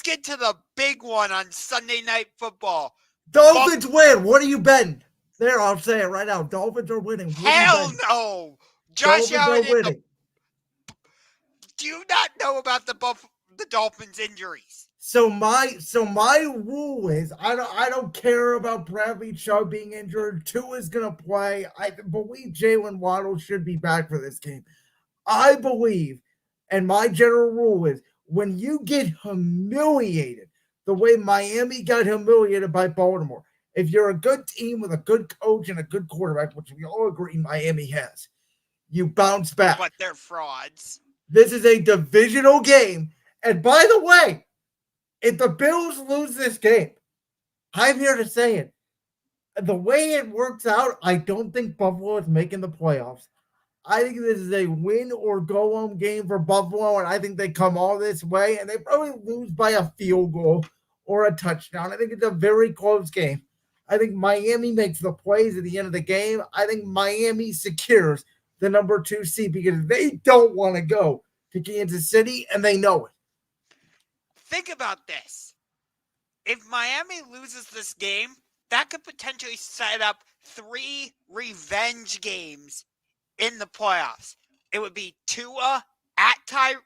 get to the big one on Sunday Night Football. Dolphins win. What are you betting? There, I'll say it right now. Dolphins are winning. Hell no. Josh Allen are winning. Do you not know about the Dolphins injuries? So my rule is I don't care about Bradley Chubb being injured. Tua is gonna play. I believe Jalen Waddle should be back for this game. I believe, and my general rule is when you get humiliated the way Miami got humiliated by Baltimore, if you're a good team with a good coach and a good quarterback, which we all agree Miami has, you bounce back. But they're frauds. This is a divisional game. And by the way, if the Bills lose this game, I'm here to say it. The way it works out, I don't think Buffalo is making the playoffs. I think this is a win or go home game for Buffalo, and I think they come all this way, and they probably lose by a field goal or a touchdown. I think it's a very close game. I think Miami makes the plays at the end of the game. I think Miami secures the number 2 seed because they don't want to go to Kansas City, and they know it. Think about this. If Miami loses this game, that could potentially set up 3 revenge games in the playoffs. It would be Tua at Tyreek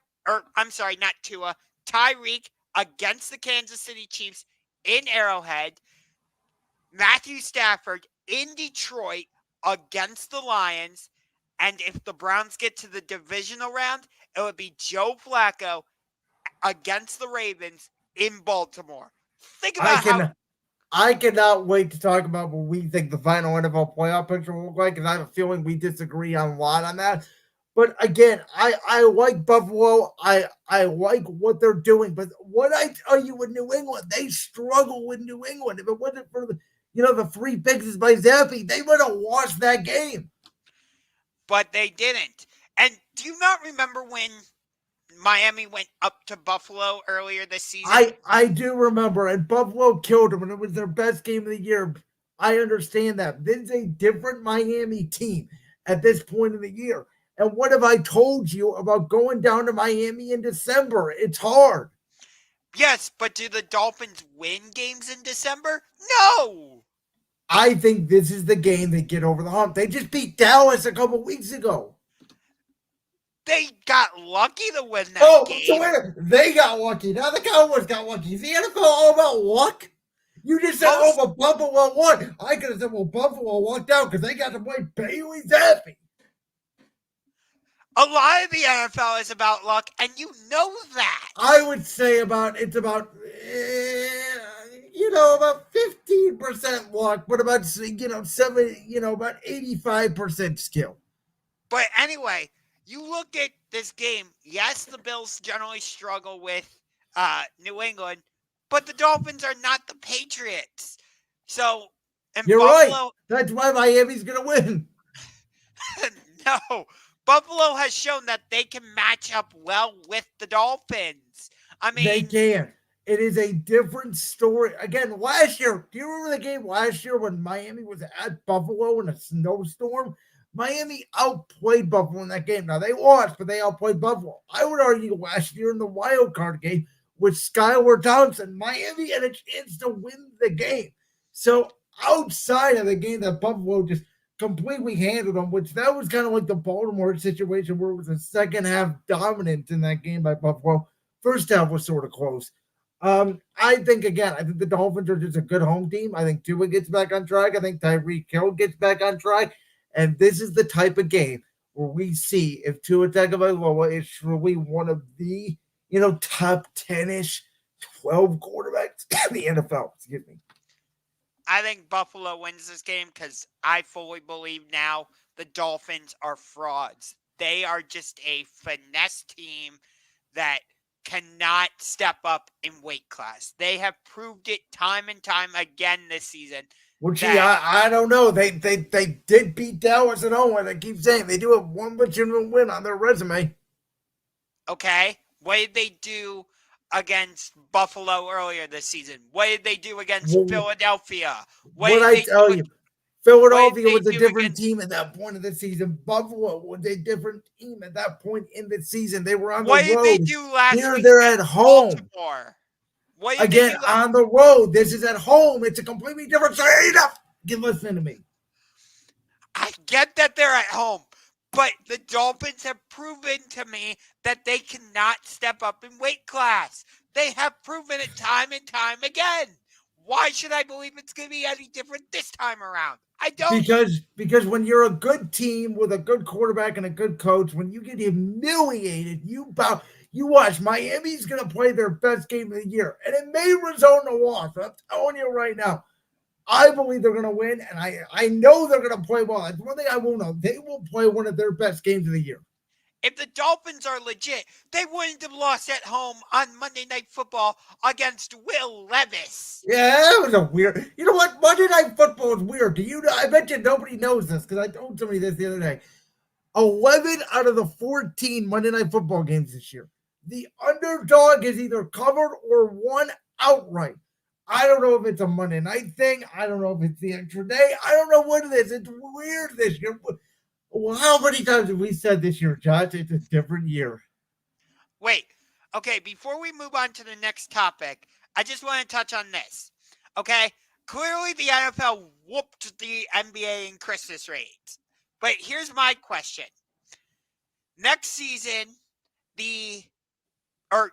against the Kansas City Chiefs in Arrowhead, Matthew Stafford in Detroit against the Lions, and if the Browns get to the divisional round, it would be Joe Flacco against the Ravens in Baltimore. Think about I cannot wait to talk about what we think the final NFL playoff picture will look like, because I have a feeling we disagree on a lot on that. But again, I like Buffalo. I like what they're doing. But what I tell you with New England, they struggle with New England. If it wasn't for the 3 picks by Zappi, they would have lost that game. But they didn't. And do you not remember when Miami went up to Buffalo earlier this season? I do remember, and Buffalo killed them, and it was their best game of the year. I understand that. This is a different Miami team at this point in the year. And what have I told you about going down to Miami in December? It's hard. Yes, but do the Dolphins win games in December? No! I think this is the game they get over the hump. They just beat Dallas a couple weeks ago. They got lucky to win that game. So wait a minute. They got lucky. Now the Cowboys got lucky. Is the NFL all about luck? You just said, but Buffalo won. I could have said, well, Buffalo walked out because they got to play Bailey Zappi. A lot of the NFL is about luck, and you know that. I would say about 15% luck, but about 85% skill. But anyway, you look at this game. Yes, the Bills generally struggle with New England, but the Dolphins are not the Patriots. So, you're Buffalo, right. That's why Miami's going to win. No. Buffalo has shown that they can match up well with the Dolphins. I mean, they can. It is a different story. Again, last year, do you remember the game last year when Miami was at Buffalo in a snowstorm? Miami outplayed Buffalo in that game. Now, they lost, but they outplayed Buffalo. I would argue last year in the wild card game with Skylar Thompson, Miami had a chance to win the game. So, outside of the game that Buffalo just completely handled them, which that was kind of like the Baltimore situation where it was a second half dominance in that game by Buffalo. First half was sort of close. I think the Dolphins are just a good home team. I think Tua gets back on track. I think Tyreek Hill gets back on track. And this is the type of game where we see if Tua Tagovailoa is truly one of the, top 10-ish, 12 quarterbacks in the NFL. Excuse me. I think Buffalo wins this game because I fully believe now the Dolphins are frauds. They are just a finesse team that cannot step up in weight class. They have proved it time and time again this season. Well, gee, I don't know. They did beat Dallas and Owen. I keep saying they do have one legitimate win on their resume. Okay. What did they do against Buffalo earlier this season? What did they do against Philadelphia? Philadelphia was a different team at that point of the season. Buffalo was a different team at that point in the season. They were on the road. What did they do last week? They're at home. Baltimore? What do you think Again, you like? on the road, this is at home. It's a completely different story. Enough. Get listening to me. I get that they're at home, but the Dolphins have proven to me that they cannot step up in weight class. They have proven it time and time again. Why should I believe it's going to be any different this time around? I don't. Because when you're a good team with a good quarterback and a good coach, when you get humiliated, you bow. You watch Miami's going to play their best game of the year, and it may result in a loss. I'm telling you right now. I believe they're going to win, and I know they're going to play well. That's one thing I will know. They will play one of their best games of the year. If the Dolphins are legit, they wouldn't have lost at home on Monday Night Football against Will Levis. Yeah, that was a weird. You know what? Monday Night Football is weird. Do you know? I bet you nobody knows this because I told somebody this the other day. 11 out of the 14 Monday Night Football games this year, the underdog is either covered or won outright. I don't know if it's a Monday night thing. I don't know if it's the extra day. I don't know what it is. It's weird this year. Well, how many times have we said this year, Josh? It's a different year. Wait, okay, before we move on to the next topic, I just want to touch on this. Okay, clearly the NFL whooped the NBA in Christmas rates. But here's my question. Next season,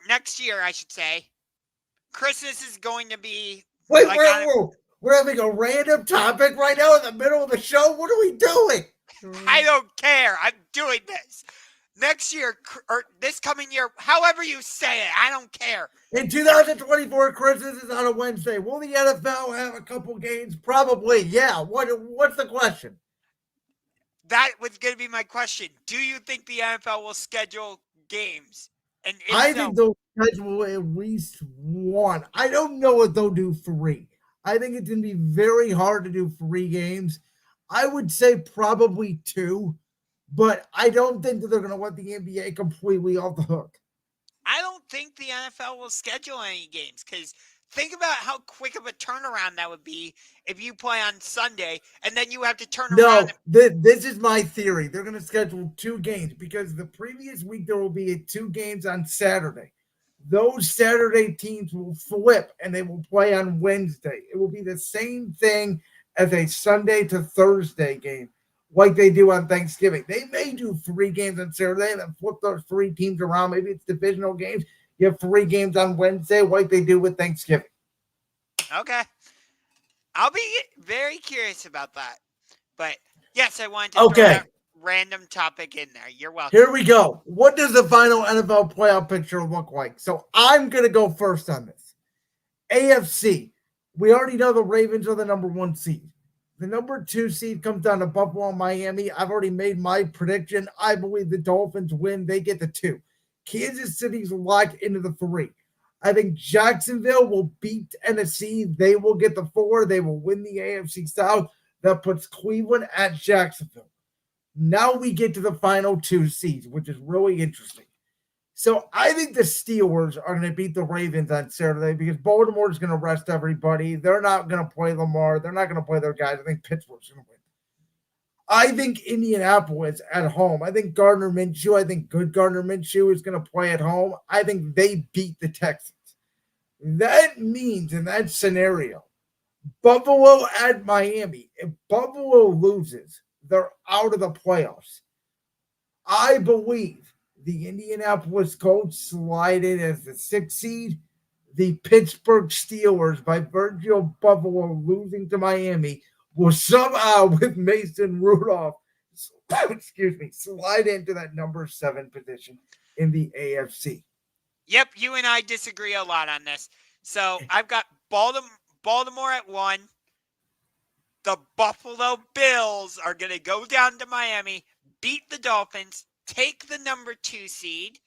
next year, I should say, Christmas is going to be Wait, like we're having a random topic right now in the middle of the show. What are we doing? I don't care. I'm doing this. Next year, or this coming year, however you say it, I don't care. In 2024, Christmas is on a Wednesday. Will the NFL have a couple games? Probably, yeah. What's the question? That was going to be my question. Do you think the NFL will schedule games? And if I so, think they'll schedule at least one. I don't know if they'll do three. I think it's going to be very hard to do 3 games. I would say probably 2, but I don't think that they're going to let the NBA completely off the hook. I don't think the NFL will schedule any games because think about how quick of a turnaround that would be if you play on Sunday and then you have to turn No, around. this is my theory. They're going to schedule 2 games because the previous week there will be 2 games on Saturday. Those Saturday teams will flip and they will play on Wednesday. It will be the same thing as a Sunday to Thursday game, like they do on Thanksgiving. They may do 3 games on Saturday and then flip those 3 teams around. Maybe it's divisional games. You have 3 games on Wednesday, like they do with Thanksgiving. Okay. I'll be very curious about that. But yes, I wanted to throw Okay, that random topic in there. You're welcome. here we go. What does the final NFL playoff picture look like? So I'm going to go first on this. AFC. We already know the Ravens are the number 1 seed. The number 2 seed comes down to Buffalo and Miami. I've already made my prediction. I believe the Dolphins win. They get the 2. Kansas City's locked into the 3. I think Jacksonville will beat Tennessee. They will get the 4. They will win the AFC South. That puts Cleveland at Jacksonville. Now we get to the final 2 seeds, which is really interesting. So I think the Steelers are going to beat the Ravens on Saturday because Baltimore is going to rest everybody. They're not going to play Lamar. They're not going to play their guys. I think Pittsburgh's going to win. I think Indianapolis at home. I think Gardner Minshew. I think good Gardner Minshew is going to play at home. I think they beat the Texans. That means in that scenario, Buffalo at Miami. If Buffalo loses, they're out of the playoffs. I believe the Indianapolis Colts slide in as the 6th seed. The Pittsburgh Steelers, by virtue of Buffalo losing to Miami, will somehow, with Mason Rudolph, slide into that number 7 position in the AFC. Yep, you and I disagree a lot on this. So I've got Baltimore at 1. The Buffalo Bills are going to go down to Miami, beat the Dolphins, take the number 2 seed,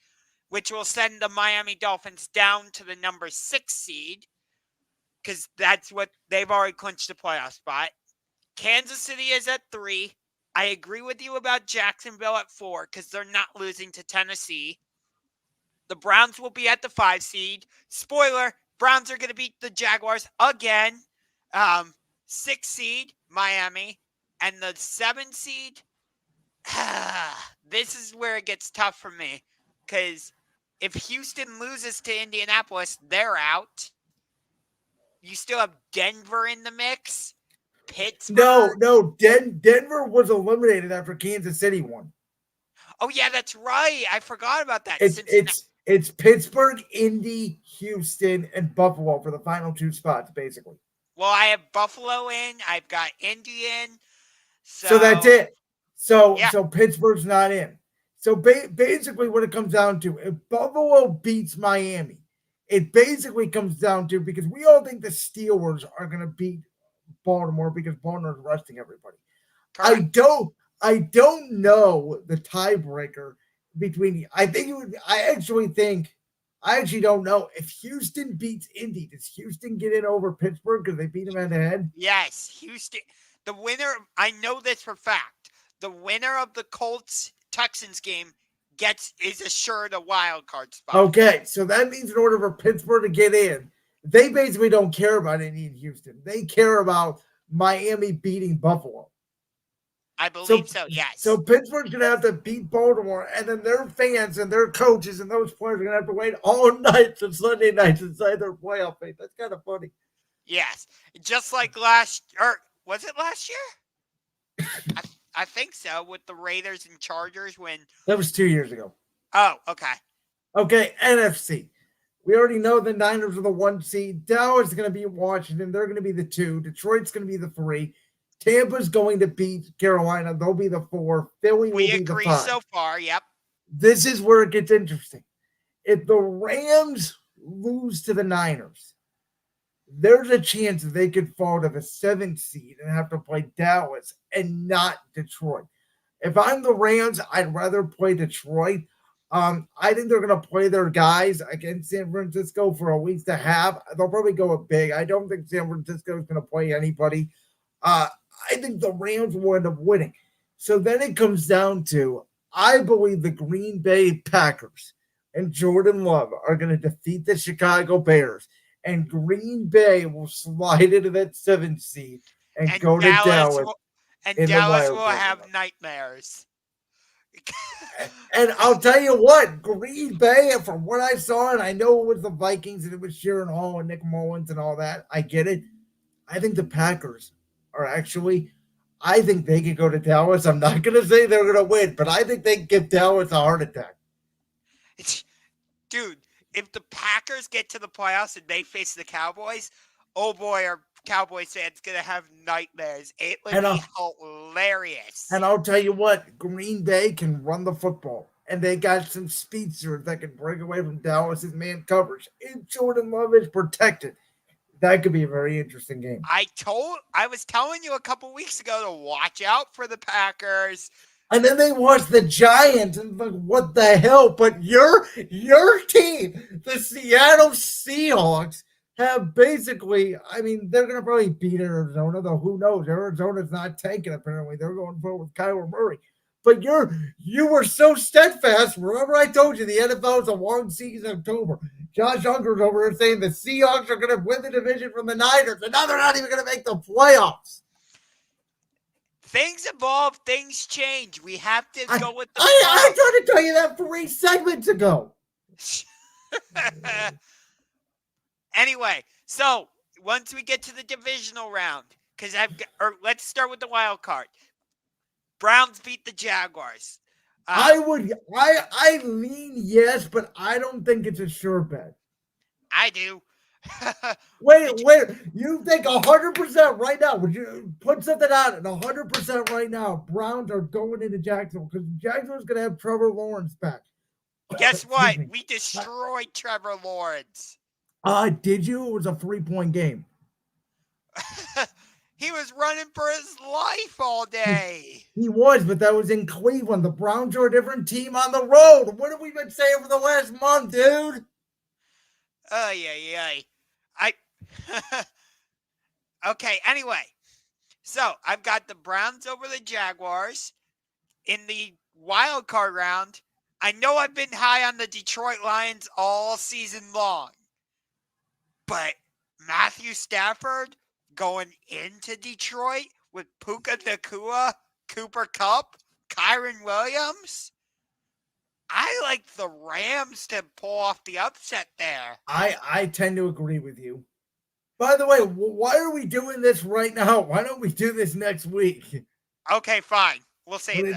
which will send the Miami Dolphins down to the number 6 seed because that's what they've already clinched the playoff spot. Kansas City is at 3. I agree with you about Jacksonville at 4 because they're not losing to Tennessee. The Browns will be at the 5 seed. Spoiler, Browns are going to beat the Jaguars again. 6 seed, Miami. And the 7 seed, this is where it gets tough for me. Because if Houston loses to Indianapolis, they're out. you still have Denver in the mix, No, Pittsburgh. no. Denver was eliminated after Kansas City won. Oh yeah, that's right. I forgot about that. It's Cincinnati. it's it's Pittsburgh, Indy, Houston, and Buffalo for the final two spots, basically. Well, I have Buffalo in. I've got Indy in. So that's So it. So yeah, Pittsburgh's not in. So basically, what it comes down to, if Buffalo beats Miami, it basically comes down to, because we all think the Steelers are going to beat Baltimore because Baltimore's resting everybody. I correct. don't I don't know the tiebreaker between. I actually don't know if Houston beats Indy. Does Houston get in over Pittsburgh because they beat them head to head? Yes, Houston. The winner. I know this for fact. The winner of the Colts Texans game is assured a wild card spot. Okay, so that means in order for Pittsburgh to get in, they basically don't care about Indy and Houston. They care about Miami beating Buffalo. I So believe so. so Yes. Pittsburgh's gonna have to beat Baltimore, and then their fans and their coaches and those players are gonna have to wait all night to Sunday nights inside their playoff fate. That's kind of funny. Yes. Just like was it last year? I think so, with the Raiders and Chargers when. That was 2 years ago. Oh, okay. Okay, NFC. We already know the Niners are the 1 seed. Dallas is going to be Washington. They're going to be the 2. Detroit's going to be the 3. Tampa's going to beat Carolina. They'll be the 4. Philly will We be the agree 5. so far. Yep. This is where it gets interesting. If the Rams lose to the Niners, there's a chance that they could fall to the 7th seed and have to play Dallas and not Detroit. If I'm the Rams, I'd rather play Detroit. I think they're going to play their guys against San Francisco for a week to have. They'll probably go up big. I don't think San Francisco is going to play anybody. I think the Rams will end up winning. So then it comes down to, I believe the Green Bay Packers and Jordan Love are going to defeat the Chicago Bears, and Green Bay will slide into that 7th seed and And go to Dallas in the Dallas wild will card have round. nightmares. And I'll tell you what, Green Bay, from what I saw, and I know it was the Vikings and it was Sharon Hall and Nick Mullins and all that. I get it. I think the Packers are actually, I think they could go to Dallas. I'm not going to say they're going to win, but I think they can give Dallas a heart attack. Dude, if the Packers get to the playoffs and they face the Cowboys, oh boy, are Cowboys fans going to have nightmares. It would be hilarious. And I'll tell you what, Green Bay can run the football. And they got some speedsters that can break away from Dallas's man coverage. And Jordan Love is protected. That could be a very interesting game. I was telling you a couple weeks ago to watch out for the Packers. And then they watched the Giants and like, what the hell? But your team, the Seattle Seahawks, have basically, I mean, they're going to probably beat Arizona, though who knows? Arizona's not tanking, apparently. They're going forward with Kyler Murray. But you were so steadfast. Remember I told you the NFL is a long season in October. Josh Ungar's over there saying the Seahawks are going to win the division from the Niners, and now they're not even going to make the playoffs. Things evolve, things change. We have to go with the I tried to tell you that 3 segments ago. Anyway, so once we get to the divisional round, let's start with the wild card. Browns beat the Jaguars. I lean yes, but I don't think it's a sure bet. I do. Wait. You think 100% right now? Would you put something out at 100% right now? Browns are going into Jacksonville because Jacksonville's going to have Trevor Lawrence back. Guess what? We destroyed Trevor Lawrence. Did you? It was a 3-point game. He was running for his life all day. He was, but that was in Cleveland. The Browns are a different team on the road. What have we been saying for the last month, dude? Okay, anyway. So, I've got the Browns over the Jaguars. In the wild card round, I know I've been high on the Detroit Lions all season long. But Matthew Stafford going into Detroit with Puka Nacua, Cooper Kupp, Kyron Williams. I like the Rams to pull off the upset there. I tend to agree with you. By the way, why are we doing this right now? Why don't we do this next week? Okay, fine. We'll save that.